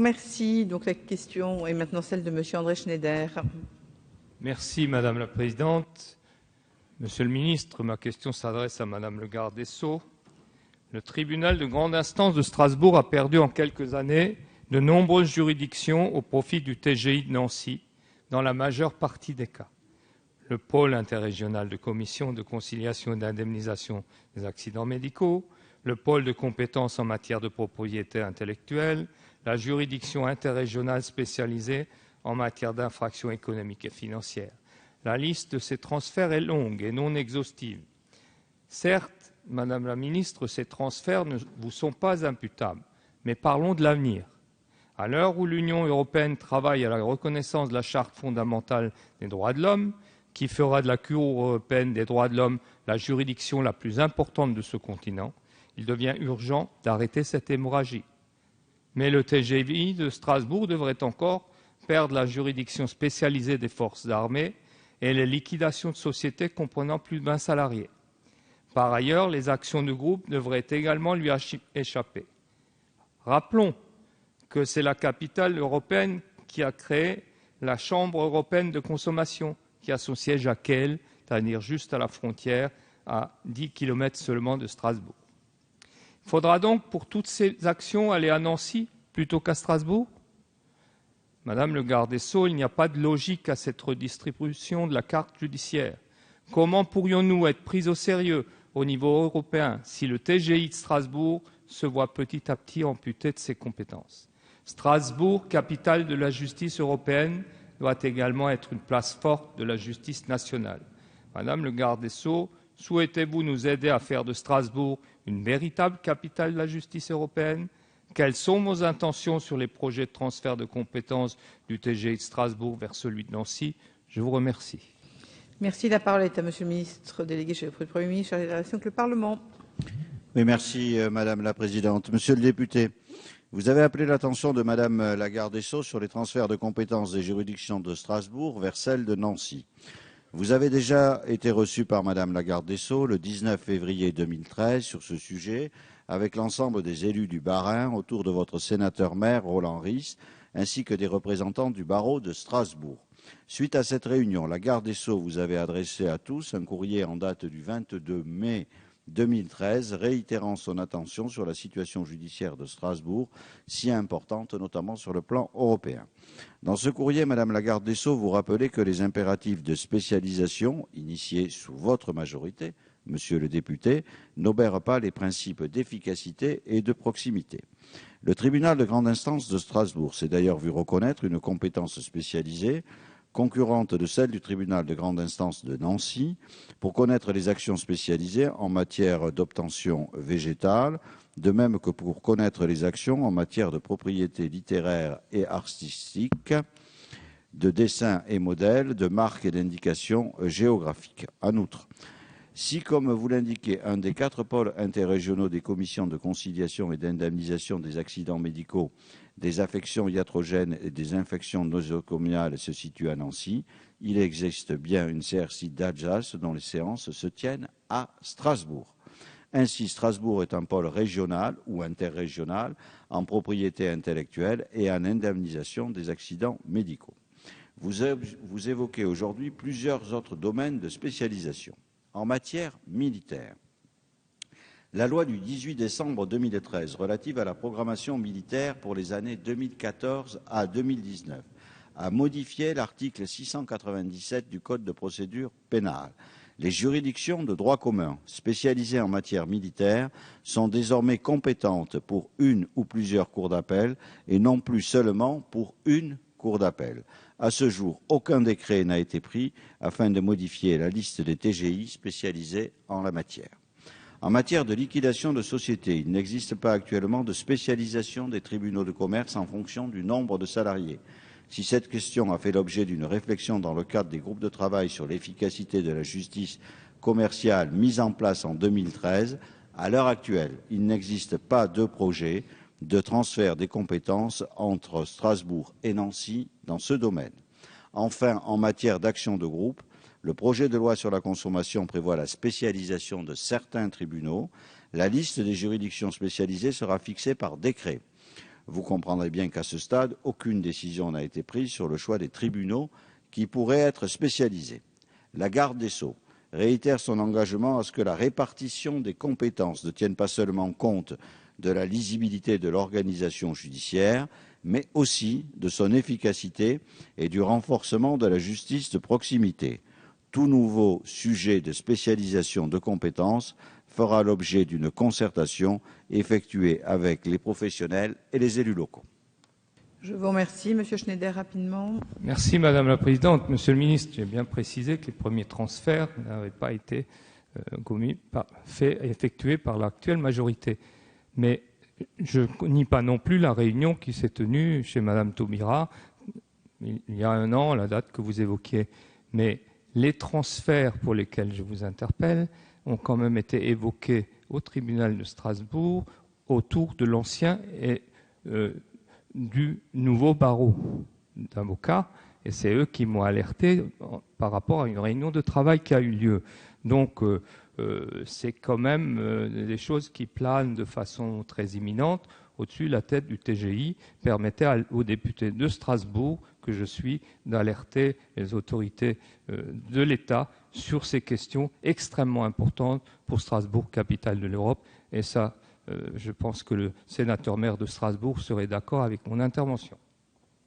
Merci. Donc la question est maintenant celle de Monsieur André Schneider. Merci Madame la Présidente. Monsieur le Ministre, ma question s'adresse à Madame le garde des Sceaux. Le tribunal de grande instance de Strasbourg a perdu en quelques années de nombreuses juridictions au profit du TGI de Nancy, dans la majeure partie des cas. Le pôle interrégional de commission de conciliation et d'indemnisation des accidents médicaux, le pôle de compétences en matière de propriété intellectuelle, la juridiction interrégionale spécialisée en matière d'infractions économiques et financières. La liste de ces transferts est longue et non exhaustive. Certes, Madame la Ministre, ces transferts ne vous sont pas imputables, mais parlons de l'avenir. À l'heure où l'Union européenne travaille à la reconnaissance de la Charte fondamentale des droits de l'homme, qui fera de la Cour européenne des droits de l'homme la juridiction la plus importante de ce continent, il devient urgent d'arrêter cette hémorragie. Mais le TGI de Strasbourg devrait encore perdre la juridiction spécialisée des forces armées et les liquidations de sociétés comprenant plus de 20 salariés. Par ailleurs, les actions de groupe devraient également lui échapper. Rappelons que c'est la capitale européenne qui a créé la Chambre européenne de consommation, qui a son siège à Kehl, c'est-à-dire juste à la frontière, à 10 km seulement de Strasbourg. Il faudra donc pour toutes ces actions aller à Nancy plutôt qu'à Strasbourg? Madame le garde des Sceaux, il n'y a pas de logique à cette redistribution de la carte judiciaire. Comment pourrions-nous être pris au sérieux au niveau européen si le TGI de Strasbourg se voit petit à petit amputé de ses compétences? Strasbourg, capitale de la justice européenne, doit également être une place forte de la justice nationale. Madame le garde des Sceaux, souhaitez-vous nous aider à faire de Strasbourg une véritable capitale de la justice européenne? Quelles sont vos intentions sur les projets de transfert de compétences du TGI de Strasbourg vers celui de Nancy? Je vous remercie. Merci. La parole est à Monsieur le ministre délégué chez le Premier ministre chargé des relations avec le Parlement. Oui, merci Madame la Présidente. Monsieur le député, vous avez appelé l'attention de Madame la garde des Sceaux sur les transferts de compétences des juridictions de Strasbourg vers celles de Nancy. Vous avez déjà été reçu par Madame la garde des Sceaux le 19 février 2013 sur ce sujet, avec l'ensemble des élus du Bas-Rhin autour de votre sénateur-maire Roland Ries, ainsi que des représentants du barreau de Strasbourg. Suite à cette réunion, la garde des Sceaux vous avait adressé à tous un courrier en date du 22 mai 2013, réitérant son attention sur la situation judiciaire de Strasbourg, si importante notamment sur le plan européen. Dans ce courrier, Madame la garde des Sceaux, vous rappelez que les impératifs de spécialisation, initiés sous votre majorité, Monsieur le député, n'obèrent pas les principes d'efficacité et de proximité. Le tribunal de grande instance de Strasbourg s'est d'ailleurs vu reconnaître une compétence spécialisée concurrente de celle du tribunal de grande instance de Nancy pour connaître les actions spécialisées en matière d'obtention végétale, de même que pour connaître les actions en matière de propriété littéraire et artistique, de dessins et modèles, de marques et d'indications géographiques. En outre, si, comme vous l'indiquez, un des 4 pôles interrégionaux des commissions de conciliation et d'indemnisation des accidents médicaux, des affections iatrogènes et des infections nosocomiales se situe à Nancy, il existe bien une CRC d'Alsace dont les séances se tiennent à Strasbourg. Ainsi, Strasbourg est un pôle régional ou interrégional en propriété intellectuelle et en indemnisation des accidents médicaux. Vous évoquez aujourd'hui plusieurs autres domaines de spécialisation. En matière militaire, la loi du 18 décembre 2013 relative à la programmation militaire pour les années 2014 à 2019 a modifié l'article 697 du Code de procédure pénale. Les juridictions de droit commun spécialisées en matière militaire sont désormais compétentes pour une ou plusieurs cours d'appel et non plus seulement pour une cour d'appel. À ce jour, aucun décret n'a été pris afin de modifier la liste des TGI spécialisés en la matière. En matière de liquidation de sociétés, il n'existe pas actuellement de spécialisation des tribunaux de commerce en fonction du nombre de salariés. Si cette question a fait l'objet d'une réflexion dans le cadre des groupes de travail sur l'efficacité de la justice commerciale mis en place en 2013, à l'heure actuelle, il n'existe pas de projet de transfert des compétences entre Strasbourg et Nancy dans ce domaine. Enfin, en matière d'action de groupe, le projet de loi sur la consommation prévoit la spécialisation de certains tribunaux. La liste des juridictions spécialisées sera fixée par décret. Vous comprendrez bien qu'à ce stade, aucune décision n'a été prise sur le choix des tribunaux qui pourraient être spécialisés. La garde des Sceaux réitère son engagement à ce que la répartition des compétences ne tienne pas seulement compte de la lisibilité de l'organisation judiciaire, mais aussi de son efficacité et du renforcement de la justice de proximité. Tout nouveau sujet de spécialisation de compétences fera l'objet d'une concertation effectuée avec les professionnels et les élus locaux. Je vous remercie. Monsieur Schneider, rapidement. Merci Madame la Présidente. Monsieur le Ministre, j'ai bien précisé que les premiers transferts n'avaient pas été effectués par l'actuelle majorité. Mais je ne nie pas non plus la réunion qui s'est tenue chez Madame Taubira il y a 1 an, la date que vous évoquiez. Mais les transferts pour lesquels je vous interpelle ont quand même été évoqués au tribunal de Strasbourg autour de l'ancien et du nouveau barreau d'avocats, et c'est eux qui m'ont alerté par rapport à une réunion de travail qui a eu lieu. Donc, c'est quand même des choses qui planent de façon très imminente au-dessus de la tête du TGI, permettait aux députés de Strasbourg, que je suis, d'alerter les autorités de l'État sur ces questions extrêmement importantes pour Strasbourg, capitale de l'Europe. Et ça, je pense que le sénateur maire de Strasbourg serait d'accord avec mon intervention.